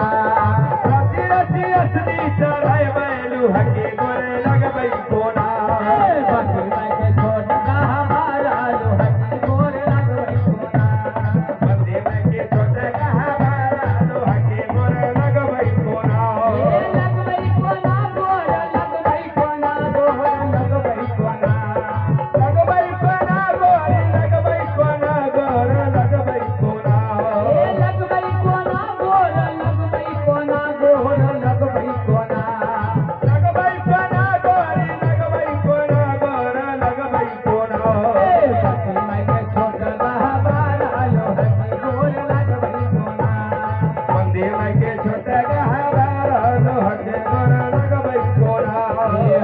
रची रची असली चढ़ाई बैलू हकी गोरे लग बई कोना बाकी मैं छोटा हमारा लो हकी गोरे लग बई कोना बंदे में के छोटे कहा बारा लो हकी गोरे लग बई कोना लग बई कोना गोरे लग बई कोना गोरे लग बई कोना लग बई कोना गोरे लग बई कोना गोरे लग बई कोना लग बई कोना गोरे लग बई कोना गोरे लग बई कोना लग बई कोना गोरे लग बई कोना गोरे लग बई कोना बाकी मैं छोटा हमारा लो हकी गोरे लग बई कोना बंदे में के छोटे कहा बारा लो हकी गोरे लग बई कोना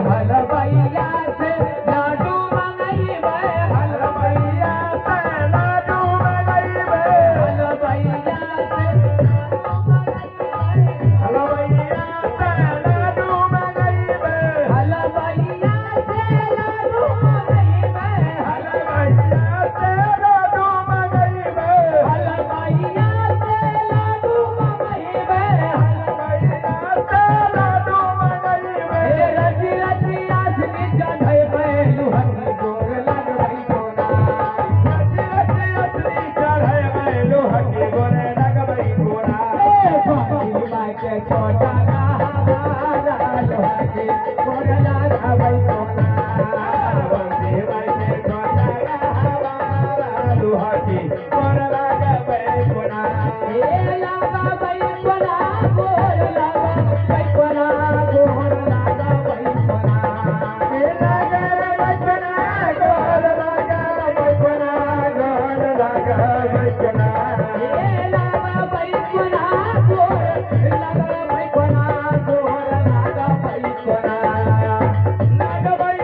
हलवैया से लाडू मंगई वे हलवैया से लाडू मंगई वे हलवैया से हलवैया से लाडू मंगई वे हलवैया से लाडू मंगई वे हलवैया से लाडू मंगई वे हलवैया से लाडू मंगई वे हलवैया से लाडू मंगई वे रची रची आसनी चढ़े बैलू हकी गोर लग बई कोना रची रची असली चढ़े बैलू हकी गोरे लग बई कोना बाकी मैं के छोटा हमारा लो हकी गोर लग बई कोना बंदे में के छोटे कहा बारा लो हकी गोरे लग बई कोना लागा बई कोना गोर लागा बई कोना गोर लागा बई कोना लागा बई कोना गोर लागा बई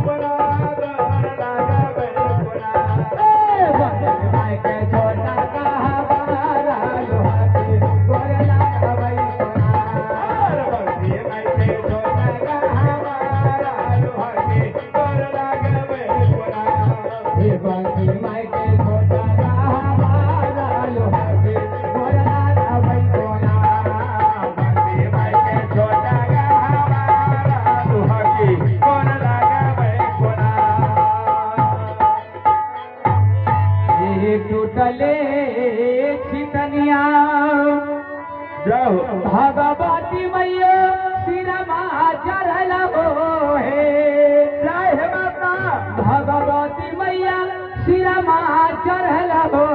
कोना गोर लागा बई कोना बंदे माय के छोटा हमारा लो हकी गोर लागा बई कोना बाकी मैं के छोटा हमारा लो हकी गोर लागा बई कोना टूटले छितनिया भगवती मैया सिरमा चढ़ल हो हे भगवती मैया सिरमा चढ़ल हो